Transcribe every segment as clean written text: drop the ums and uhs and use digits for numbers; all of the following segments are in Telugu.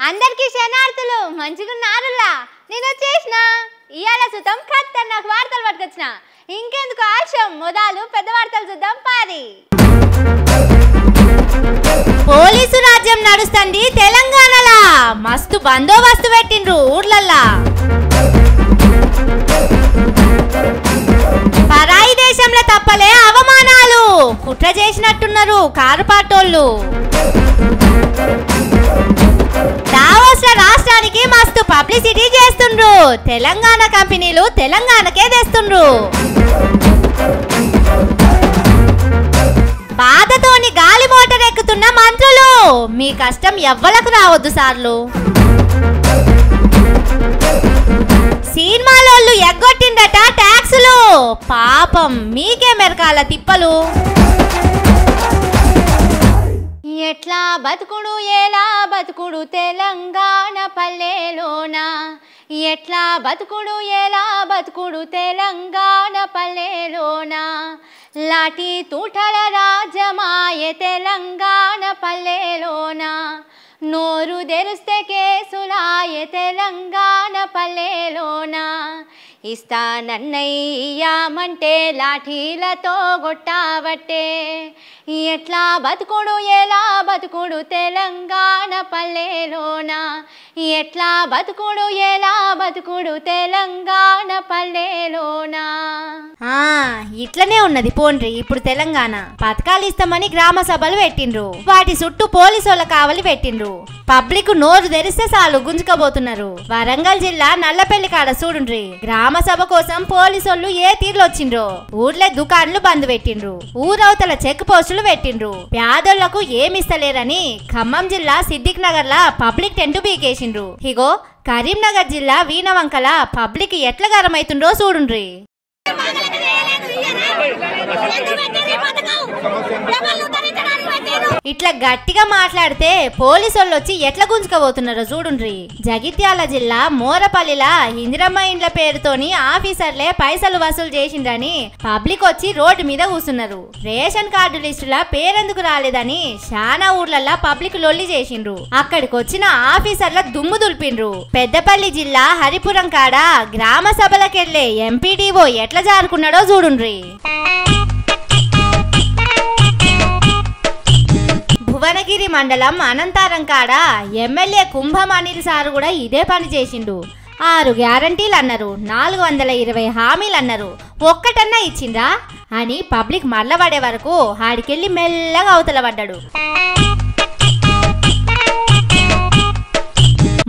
అందరికీ శనార్థులు మంచిగున్నారులా నేను వచ్చేసిన ఇయాల సుతం ఖతర్నాక్ వార్తలు పట్టుకొచ్చిన ఇంకెందుకు ఆలస్యం మొదలు పెద్ద వార్తలు చూద్దాం పారి పోలీసు రాజ్యం నడుస్తుంది తెలంగాణలో మస్తు బందోబస్తు పెట్టిండ్రు ఊర్లల్లా పరాయి దేశంలో తప్పలే అవమానాలు కుట్ర చేసినట్టున్నారు కారు పాటోళ్ళు దావోస్ రాష్ట్రానికి మస్తు పబ్లిసిటీ చేస్తుండ్రు తెలంగాణ కంపెనీలు తెలంగాణకే తెస్తుండ్రు బాధతోని గాలి మోటార్ ఎక్కుతున్న మంత్రులు మీ కష్టం ఎవ్వలకు రావద్దు సార్లు సినిమాలోళ్ళు ఎగ్గొట్టిండట ట్యాక్సులు పాపం మీకే మెరకాల తిప్పలు ఎట్లా బతుకుడు ఎలా బతుకుడు తెలంగాణ పల్లెలోన ఎట్లా బతుకుడు ఎలా బతుకుడు తెలంగాణ పల్లెలోన లాఠీ తూటల రాజమాయ తెలంగాణ పల్లెలోన నోరు తెరిస్తే కేసులాయ తెలంగాణ పల్లెలోన ఇస్తానన్నయ్యామంటే లాఠీలతో కొట్టావట్టే ఎట్లా బతుకుడు ఎలా బతుకుడు తెలంగాణ పల్లెలోన ఎట్లా బతుకుడు ఎలా బతుకుడు తెలంగాణ పల్లెలోన ఇట్లనే ఉన్నది పోండ్రి ఇప్పుడు తెలంగాణ పథకాలు ఇస్తామని గ్రామ సభలు పెట్టిండ్రు వాటి చుట్టూ పోలీసుల కావలి పెట్టిండ్రు పబ్లిక్ నోరు తెరిస్తే చాలు గుంజుకబోతున్నారు వరంగల్ జిల్లా నల్లపల్లి కాడ చూడుండ్రి గ్రామ సభ కోసం పోలీసులు ఏ తీర్లు వచ్చిండ్రో ఊర్లే దుకాణాలు బంద్ పెట్టిండ్రు ఊరవతల చెక్ పోస్టులు పెట్టిండ్రు పేదోళ్లకు ఏమిస్తలేరని ఖమ్మం జిల్లా సిద్దిక్ నగర్ లా పబ్లిక్ టెంట్ బీకేసిండ్రు ఇగో కరీంనగర్ జిల్లా వీణవంకల పబ్లిక్ ఎట్లా గరమైతుండ్రో చూడుండ్రి ఇట్లా గట్టిగా మాట్లాడితే పోలీసులు వచ్చి ఎట్లా గుంజుకోబోతున్నారో చూడుండ్రి జగిత్యాల జిల్లా మోరపల్లిలా ఇందిరమ్మ ఇండ్ల పేరుతోని ఆఫీసర్లే పైసలు వసూలు చేసిండ్రని పబ్లిక్ వచ్చి రోడ్డు మీద కూర్చున్నారు రేషన్ కార్డు లిస్టుల పేరెందుకు రాలేదని శానా ఊర్లల్లా పబ్లిక్ లొల్లి చేసిండ్రు అక్కడికి వచ్చిన ఆఫీసర్ల దుమ్ము దులిపిండ్రు పెద్దపల్లి జిల్లా హరిపురం కాడ గ్రామ సభలకెళ్లే ఎంపీడీఓ ఎట్లా జారుకున్నాడో చూడుండ్రి భువనగిరి మండలం అనంతారం కాడ ఎమ్మెల్యే కుంభం అనిల్ సారు కూడా ఇదే పని చేసిండు 6 గ్యారంటీలు అన్నారు 420 హామీలు అన్నారు ఒక్కటన్నా ఇచ్చిందా అని పబ్లిక్ మరలబడే వరకు ఆడికెళ్ళి మెల్లగా అవతల పడ్డాడు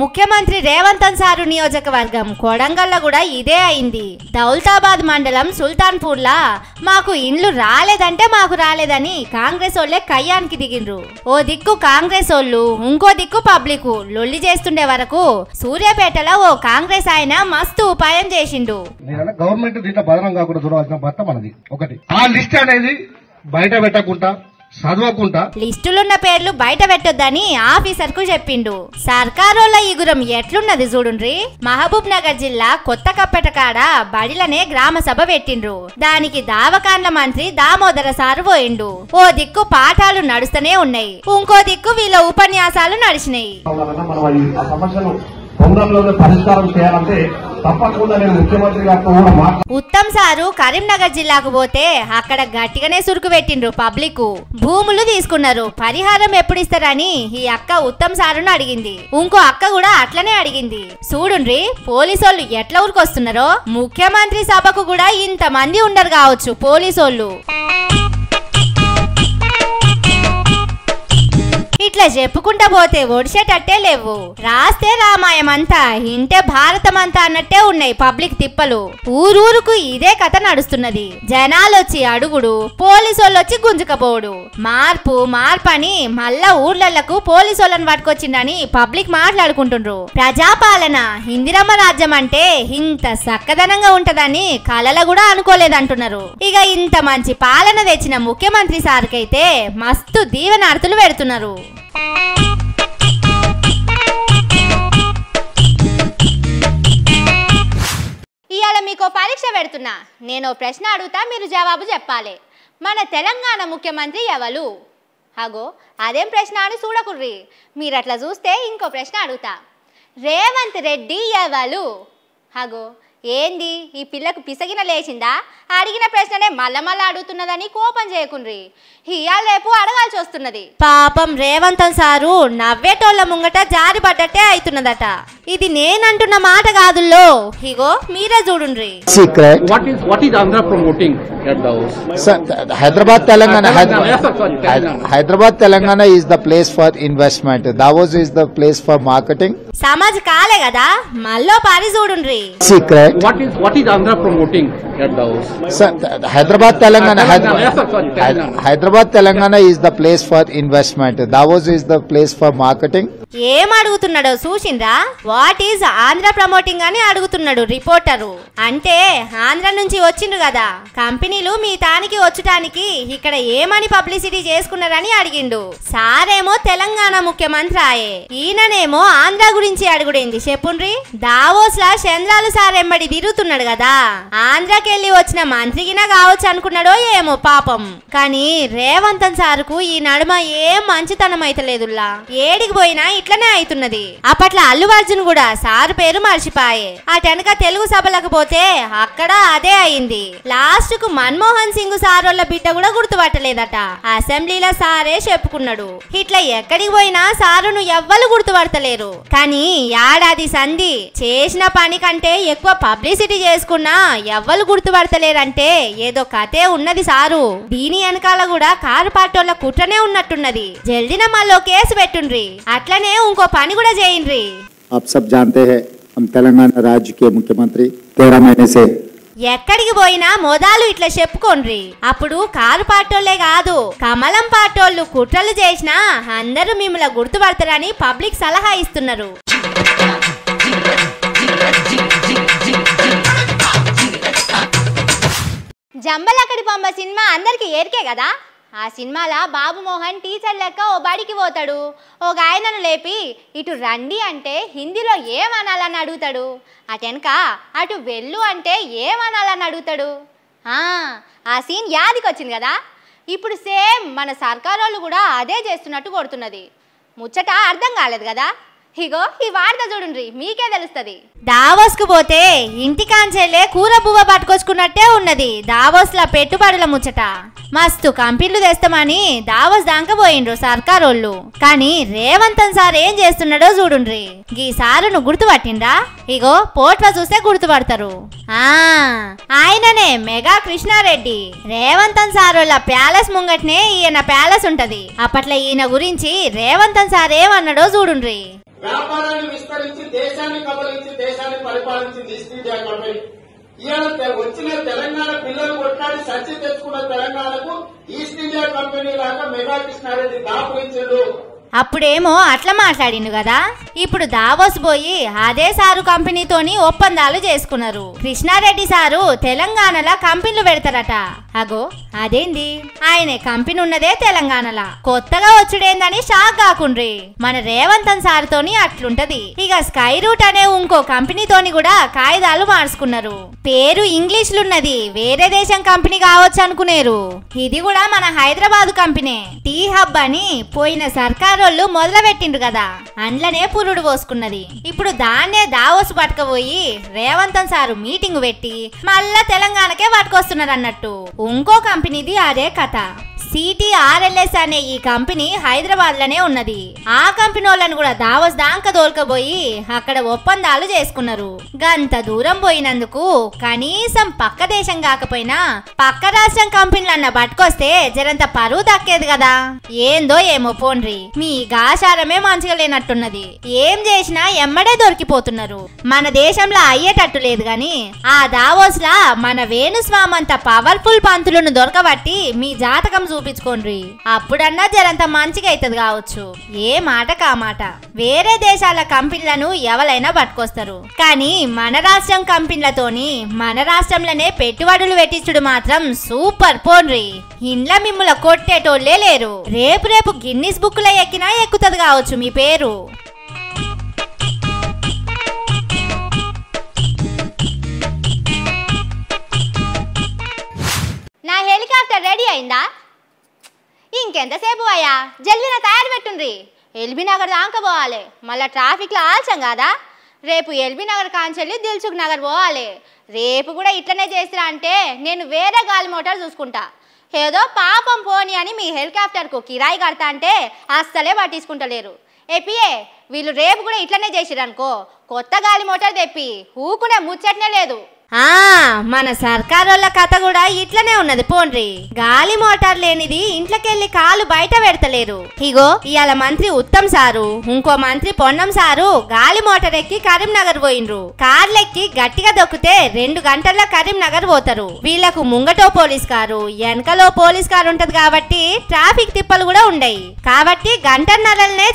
ముఖ్యమంత్రి రేవంత్ సారు నియోజకవర్గం కొడంగల్లో కూడా ఇదే అయింది దౌలతాబాద్ మండలం సుల్తాన్పూర్లా మాకు ఇండ్లు రాలేదంటే మాకు రాలేదని కాంగ్రెస్ వాళ్ళే కయ్యానికి దిగిండ్రు ఓ దిక్కు కాంగ్రెస్ వాళ్ళు ఇంకో దిక్కు పబ్లిక్ లొల్లి చేస్తుండే వరకు సూర్యాపేటలో ఓ కాంగ్రెస్ ఆయన మస్తు ఉపాయం చేసిండు గవర్నమెంట్ దీంట్లో బదనం కాకుండా చూడవలసిన భర్త మనది ఒకటి ఆ లిస్ట్ అనేది బయట పెట్టకుండా చదవకుండా లిస్టులున్న పేర్లు బయట పెట్టొద్దని ఆఫీసర్ కు చెప్పిండు సర్కారోళ్ళ ఈగురం ఎట్లున్నది చూడుండ్రి మహబూబ్ నగర్ జిల్లా కొత్త కప్పెట కాడ బడిలనే గ్రామ సభ పెట్టిండ్రు దానికి దావకాండ్ల మంత్రి దామోదర సారు పోయిండు ఓ దిక్కు పాఠాలు నడుస్తూనే ఉన్నాయి ఇంకో దిక్కు వీళ్ళ ఉపన్యాసాలు నడిచినాయి పరిష్కారం చేయాలంటే తప్పకుండా నేను ముఖ్యమంత్రి గారితో ఉత్తమ్ సారు కరీంనగర్ జిల్లాకు పోతే అక్కడ గట్టిగానే సురుకు పెట్టిండ్రు పబ్లిక్ భూములు తీసుకున్నారు పరిహారం ఎప్పుడు ఇస్తారని ఈ అక్క ఉత్తమ్ సారును అడిగింది ఇంకో అక్క కూడా అట్లనే అడిగింది చూడుండ్రి పోలీసోళ్ళు ఎట్లా ఊరుకొస్తున్నారో ముఖ్యమంత్రి సభకు కూడా ఇంత మంది ఉండరు కావచ్చు పోలీసోళ్ళు ఇట్లా చెప్పుకుంటా పోతే ఒడిసేటట్టే లేవు రాస్తే రామాయం అంతా ఇంటే భారతం అంతా అన్నట్టే ఉన్నాయి పబ్లిక్ తిప్పలు ఊరూరుకు ఇదే కథ నడుస్తున్నది జనాలొచ్చి అడుగుడు పోలీసోళ్ళు వచ్చి గుంజుకపోడు మార్పు అని మళ్ళా ఊర్లకు పోలీసోళ్ళని పట్టుకొచ్చిందని పబ్లిక్ మాట్లాడుకుంటుండ్రు ప్రజాపాలన ఇందిరమ్మ రాజ్యం అంటే ఇంత చక్కదనంగా ఉంటదని కలల కూడా అనుకోలేదంటున్నారు ఇక ఇంత మంచి పాలన తెచ్చిన ముఖ్యమంత్రి సార్కైతే మస్తు దీవెనార్తులు పెడుతున్నారు ఇవాళ మీకు పరీక్ష పెడుతున్నా నేను ప్రశ్న అడుగుతా మీరు జవాబు చెప్పాలి మన తెలంగాణ ముఖ్యమంత్రి ఎవరు అగో అదేం ప్రశ్న అని చూడకుర్రి. మీరు అట్లా చూస్తే ఇంకో ప్రశ్న అడుగుతా. రేవంత్ రెడ్డి ఎవరు? అగో ఏంది ఈ పిల్లకు పిసగిన లేచిందా? అడిగిన ప్రశ్ననే మళ్ళా అడుగుతున్నదని కోపం చేయకుండ్రి. ఇయాల రేపు అడగాల్సి వస్తున్నది. పాపం రేవంత్ సారు నవ్వేటోళ్ళ ముంగట జారిపడ్డట్టే అవుతున్నదట. ఇది నేనంటున్న మాట కాదుల్లో, ఇగో మీరే చూడుండ్రి. What is Andhra promoting at Davos? Hyderabad Telangana is the place for investment. Davos is the place for marketing. Samaj కాలే కదా, మళ్ళీ పారి చూడుండ్రి. Secret. What is Andhra promoting at Davos? Hyderabad Telangana is the place for investment. Davos is the place for marketing. ఏం అడుగుతున్నాడో చూసిండ్రా? వాట్ ఈజ్ ఆంధ్ర ప్రమోటింగ్ అని అడుగుతున్నాడు రిపోర్టరు. అంటే ఆంధ్ర నుంచి వచ్చిండ్రు కదా, కంపెనీలు మీ తానికి వచ్చటానికి ఇక్కడ ఏమని పబ్లిసిటీ చేసుకున్నారని అడిగిండు. సారేమో తెలంగాణ ముఖ్యమంత్రి ఆయే, ఈయననేమో ఆంధ్ర గురించి అడుగుడేంది చెప్పుండ్రి. దావోస్ లా చంద్రాలు సార్ ఎంబడి తిరుగుతున్నాడు కదా, ఆంధ్రకెళ్ళి వచ్చిన మంత్రిగినా కావచ్చు అనుకున్నాడో ఏమో పాపం. కానీ రేవంత్ సార్కు ఈ నడుమ ఏం మంచితనం అయితలేదుల్లా. ఏడికి పోయినా ఇట్లనే అవుతున్నది. అప్పట్లో అల్లు అర్జున్ కూడా సారు పేరు మర్చిపాయే. అటెనక తెలుగు సభలకు పోతే అక్కడ అదే అయింది. లాస్ట్ కు మన్మోహన్ సింగ్ సారోళ్ళ బిడ్డ కూడా గుర్తుపట్టలేదట. అసెంబ్లీలో సారే చెప్పుకున్నాడు. ఇట్లా ఎక్కడికి పోయినా సారును ఎవ్వరు గుర్తుపడతలేరు. కానీ ఏడాది సంధి చేసిన పని కంటే ఎక్కువ పబ్లిసిటీ చేసుకున్నా ఎవ్వరు గుర్తుపడతలేరంటే ఏదో కథే ఉన్నది సారు. దీని వెనకాల కూడా కారు పార్టోళ్ళ కుట్రనే ఉన్నట్టున్నది. జల్దినమ్మలో కేసు పెట్టుండ్రి, అట్లనే ఇంకో పని కూడా చేయండి. आप सब जानते हैं हम तेलंगाना राज्य के मुख्यमंत्री 13 महीने से ఎక్కడికి పోయినా మొదలు ఇట్లా చెప్పుకోండ్రి. అప్పుడు కారు పార్టోళ్లే కాదు, కమలం పార్టోళ్ళు కుట్రలు చేసినా అందరూ మిమ్మల్ని గుర్తుపడతారని పబ్లిక్ సలహా ఇస్తున్నారు. జంబలక్కడి బొమ్మ సినిమా అందరికి ఏరికే కదా. ఆ సినిమాలో బాబు మోహన్ టీచర్ లెక్క ఓ బడికి పోతాడు. ఒక ఆయనను లేపి ఇటు రండి అంటే హిందీలో ఏమనాలని అడుగుతాడు. అటెనక అటు వెళ్ళు అంటే ఏమనాలని అడుగుతాడు. ఆ సీన్ యాదికి వచ్చింది కదా. ఇప్పుడు సేమ్ మన సర్కార్ వాళ్ళు కూడా అదే చేస్తున్నట్టు కొడుతున్నది. ముచ్చట అర్థం కాలేదు కదా. ఇగో ఈ వార్త చూడండి, మీకే తెలుస్తుంది. దావోస్ కు పోతే ఇంటికాంచెల్లే కూర పువ్వ పట్టుకొచ్చుకున్నట్టే ఉన్నది. దావోస్ లా పెట్టుబడుల ముచ్చట. మస్తు కంపెనీలు తెస్తామని దావోస్ దాకా పోయిండ్రు సర్కారోళ్ళు. కానీ రేవంత్ సార్ ఏం చేస్తున్నాడో చూడుండ్రి. ఈ సారును గుర్తుపట్టిండ్రా? ఇగో పోట్వ చూస్తే గుర్తుపడతారు. ఆయననే మెగా కృష్ణారెడ్డి. రేవంత్ సారోళ్ళ ప్యాలెస్ ముంగట్నే ఈయన ప్యాలెస్ ఉంటది. అప్పట్లో ఈయన గురించి రేవంత్ సార్ ఏమన్నాడో చూడుండ్రి. వ్యాపారాన్ని విస్తరించి దేశాన్ని కబలించి దేశాన్ని పరిపాలించింది ఈస్ట్ ఇండియా కంపెనీ. ఇవాళ వచ్చిన తెలంగాణ పిల్లలు కొట్లాడి సచ్చి తెచ్చుకున్న తెలంగాణకు ఈస్ట్ ఇండియా కంపెనీ లాగా మెగా కృష్ణారెడ్డి దాపురించాడు. అప్పుడేమో అట్లా మాట్లాడిండు కదా. ఇప్పుడు దావోస్ పోయి అదే సారు కంపెనీతోని ఒప్పందాలు చేసుకున్నారు. కృష్ణారెడ్డి సారు తెలంగాణలో కంపెనీలు పెడతారట. అగో అదేంది, ఆయన కంపెనీ ఉన్నదే తెలంగాణలా, కొత్తగా వచ్చుడేందని షాక్ కాకుండ్రి. మన రేవంత్ సార్ తోని అట్లుంటది. ఇక స్కై రూట్ అనే ఇంకో కంపెనీతోని కూడా కాయిదాలు మార్చుకున్నారు. పేరు ఇంగ్లీష్లున్నది, వేరే దేశం కంపెనీ కావచ్చు అనుకునేరు. ఇది కూడా మన హైదరాబాద్ కంపెనీ. టీ హబ్ అని పోయిన సర్కారు మొదలు పెట్టిండ్రు కదా, అండ్లనే పురుడు పోసుకున్నది. ఇప్పుడు దాన్నే దావోస్ పట్టుకపోయి రేవంత్ సారు మీటింగ్ పెట్టి మళ్ళా తెలంగాణకే పట్టుకొస్తున్నారు అన్నట్టు. ఇంకో కంపెనీది అదే కథ. CTRLS అనే ఈ కంపెనీ హైదరాబాద్ లోనే ఉన్నది. ఆ కంపెనీ వాళ్ళని కూడా దావోస్ దాంక దోల్కపోయి అక్కడ ఒప్పందాలు చేసుకున్నారు. గంత దూరం పోయినందుకు కనీసం పక్క దేశం కాకపోయినా పక్క రాష్ట్రం కంపెనీలన్న పట్టుకొస్తే జరంత పరువు దక్కేది కదా. ఏందో ఏమో పోండ్రి, మీ గాశారమే మంచిగా లేనట్టున్నది. ఏం చేసినా ఎమ్మడే దొరికిపోతున్నారు. మన దేశంలో అయ్యేటట్టు లేదు గాని ఆ దావోస్ లా మన వేణుస్వామి అంత పవర్ఫుల్ పంతులను దొరకబట్టి మీ జాతకం చూపించుకోండి. అప్పుడన్నా జరంత మంచిగా అవుతుంది కావచ్చు. ఏ మాట కామాట వేరే దేశాల కంపెనీలను ఎవరైనా పట్టుకొస్తారు. కానీ మన రాష్ట్రం కంపెనీలతోని మన రాష్ట్రంలోనే పెట్టుబడులు పెట్టించుడు మాత్రం సూపర్ పోండ్రి. ఇండ్ల మిమ్ముల కొట్టేటోళ్లే లేరు. రేపు గిన్నిస్ బుక్ లో ఎక్కినా ఎక్కుతుంది కావచ్చు మీ పేరు. నా హెలికాప్టర్ రెడీ అయిందా? ఇంకెంతసేపు అయ్యా జల్దిన తయారు పెట్టుండ్రి. ఎల్బీ నగర్ దాకా పోవాలి, మళ్ళీ ట్రాఫిక్లో ఆల్సం కదా. రేపు ఎల్బీ నగర్ కాంచెల్లి దిల్సుఖ్ నగర్ పోవాలి. రేపు కూడా ఇట్లనే చేసిరా అంటే నేను వేరే గాలి మోటార్ చూసుకుంటా. ఏదో పాపం పోని అని మీ హెలికాప్టర్కు కిరాయి కడతా అంటే అస్సలే పట్టించుకుంటలేరు. ఏపీఏ వీళ్ళు రేపు కూడా ఇట్లనే చేసిరనుకో కొత్త గాలి మోటార్ తెప్పి ఊకునే ముచ్చట్నే లేదు. మన సర్కారోళ్ళ కథ కూడా ఇట్లనే ఉన్నది పోండ్రి. గాలి మోటార్ లేనిది ఇంట్లోకెళ్ళి కాలు బయట పెడతలేరు. ఇగో ఇవాళ మంత్రి ఉత్తమ్ సారు ఇంకో మంత్రి పొన్నం సారు గాలి మోటార్ ఎక్కి కరీంనగర్ పోయిండ్రు. కార్లెక్కి గట్టిగా దొక్కితే 2 గంటల్లో కరీంనగర్ పోతారు. వీళ్లకు ముంగటో పోలీస్ కారు వెనకలో పోలీస్ కారు ఉంటది కాబట్టి ట్రాఫిక్ తిప్పలు కూడా ఉండయి. కాబట్టి గంటన్నరలనే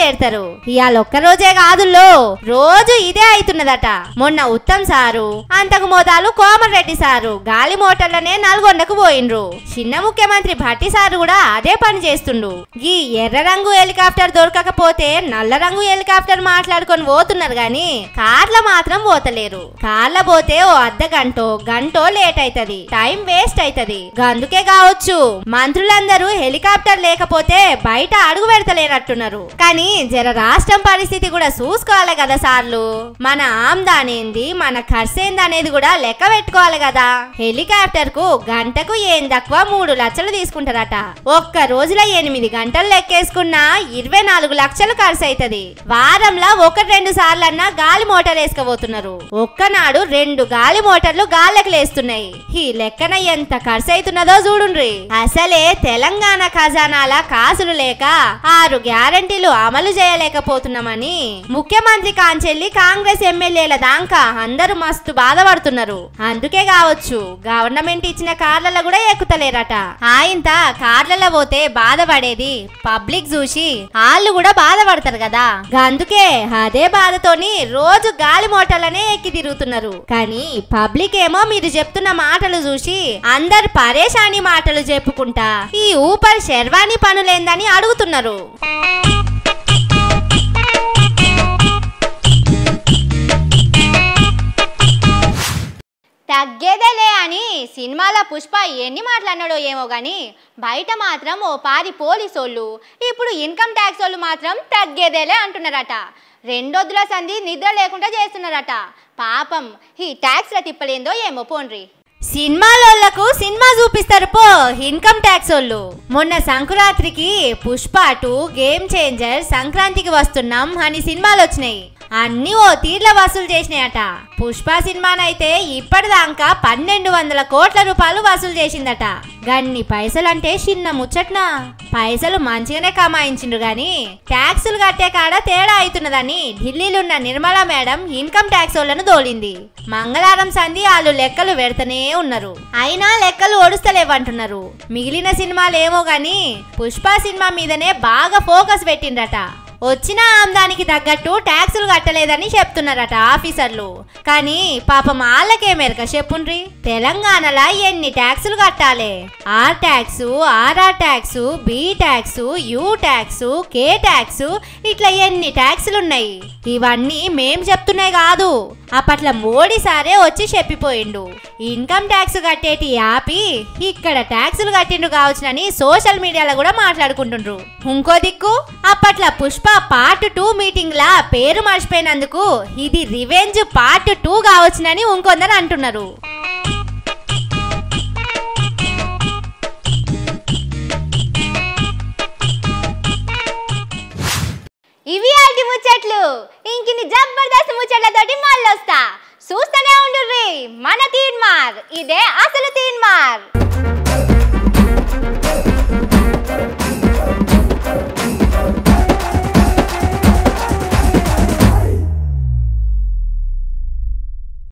చేరుతారు. ఇవాళ ఒక్క రోజే కాదుల్లో రోజు ఇదే అవుతున్నదట. మొన్న ఉత్తమ్ సారు అంతకు మోదాలు కోమరెడ్డి సారు గాలి మోటార్లనే నల్గొండకు పోయిండ్రు. చిన్న ముఖ్యమంత్రి భట్టి సారు కూడా అదే పని చేస్తుండు. ఈ ఎర్ర రంగు హెలికాప్టర్ దొరకకపోతే నల్ల రంగు హెలికాప్టర్ మాట్లాడుకొని పోతున్నారు గాని కార్ల మాత్రం పోతలేరు. కార్ల పోతే ఓ గంటో లేట్ అవుతది, టైం వేస్ట్ అవుతది. అందుకే కావచ్చు మంత్రులందరూ హెలికాప్టర్ లేకపోతే బయట అడుగు పెడతలేనట్టున్నారు. కానీ జర రాష్ట్రం పరిస్థితి కూడా చూసుకోవాలి కదా సార్లు. మన ఆమ్దానేంది మన ఖర్చేంది అనేది కూడా లెక్క పెట్టుకోవాలి కదా. హెలికాప్టర్ కు గంటకు ఏం తక్కువ 3 లక్షలు తీసుకుంటారట. ఒక్క రోజులో 8 గంటలు లెక్కేసుకున్నా 24 లక్షలు ఖర్చు అవుతుంది. వారంలో 1-2 సార్లన్నా గాలి మోటార్ వేసుకోబోతున్నారు. ఒక్కనాడు 2 గాలి మోటార్లు గాల్లెకి లేస్తున్నాయి. ఈ లెక్కన ఎంత ఖర్చు అవుతున్నదో చూడుండ్రి. అసలే తెలంగాణ ఖజానాల కాసులు లేక 6 గ్యారంటీలు అమలు చేయలేకపోతున్నామని ముఖ్యమంత్రి కాంచెల్లి కాంగ్రెస్ ఎమ్మెల్యేల దాకా అందరూ మస్తు బాధపడుతున్నారు. అందుకే కావచ్చు గవర్నమెంట్ ఇచ్చిన కార్లలో కూడా ఎక్కుతలేరట. ఆయంత కార్లలో పోతే బాధపడేది పబ్లిక్ చూసి వాళ్ళు కూడా బాధపడతారు కదా. అందుకే అదే బాధతోని రోజు గాలి మోటార్లనే ఎక్కి తిరుగుతున్నారు. కానీ పబ్లిక్ ఏమో మీరు చెప్తున్న మాటలు చూసి అందరు పరేషాని మాటలు చెప్పుకుంటా ఈ ఊపర్ శర్వాణి పనులేందని అడుగుతున్నారు. తగ్గేదేలే అని సినిమాల పుష్ప ఎన్ని మాట్లాడినాడో ఏమో గాని బయట మాత్రం ఓ పారి పోలీసోళ్ళు ఇప్పుడు ఇన్కమ్ ట్యాక్స్ వాళ్ళు మాత్రం తగ్గేదేలే అంటున్నారట. 2 రోజుల సంధి నిద్ర లేకుండా చేస్తున్నారట. పాపం ఈ ట్యాక్స్ల తిప్పలేందో ఏమో పోండ్రి. సినిమాలకు సినిమా చూపిస్తారు పో ఇన్కమ్ ట్యాక్స్ వాళ్ళు. మొన్న సంక్రాంతికి పుష్ప 2 గేమ్ చేంజర్ సంక్రాంతికి వస్తున్నాం అని సినిమాలు వచ్చినాయి. అన్ని ఓ తీర్ల వసూలు చేసినాయట. పుష్ప సినిమానైతే ఇప్పటిదాకా 1200 కోట్ల రూపాయలు వసూలు చేసిందట. గన్ని పైసలంటే చిన్న ముచ్చట్నా. పైసలు మంచిగానే కమాయించిండ్రు గాని ట్యాక్సులు కట్టే కాడ తేడా అవుతున్నదని ఢిల్లీలున్న నిర్మలా మేడం ఇన్కమ్ ట్యాక్స్ వాళ్ళను దోలింది. మంగళవారం సంధి వాళ్ళు లెక్కలు పెడతనే ఉన్నారు. అయినా లెక్కలు ఓడుస్తలేవంటున్నారు. మిగిలిన సినిమాలేమో గాని పుష్ప సినిమా మీదనే బాగా ఫోకస్ పెట్టిండ్రట. వచ్చిన ఆమ్దానికి తగ్గట్టు ట్యాక్సులు కట్టలేదని చెప్తున్నారట ఆఫీసర్లు. కానీ పాపం వాళ్ళకేమేరక చెప్పుండ్రి. తెలంగాణలో ఎన్ని ట్యాక్సులు కట్టాలి? R tax, RR tax, B tax, U tax, K tax, ఇట్లా ఎన్ని ట్యాక్సులు ఉన్నాయి. ఇవన్నీ మేం చెప్తున్నాయి కాదు, అప్పట్లో మోడీ సారే వచ్చి చెప్పిపోయిండు. ఇన్కమ్ ట్యాక్స్ కట్టేటి ఆపి ఇక్కడ ట్యాక్సులు కట్టిండు కావచ్చునని సోషల్ మీడియాలో కూడా మాట్లాడుకుంటుండ్రు. ఇంకో దిక్కు అప్పట్లో పుష్ప పార్ట్ 2 మీటింగ్ లా పేరు మర్చిపోయినందుకు ఇది రివెంజ్ పార్ట్ 2 కావచ్చునని ఇంకొందరు అంటున్నారు.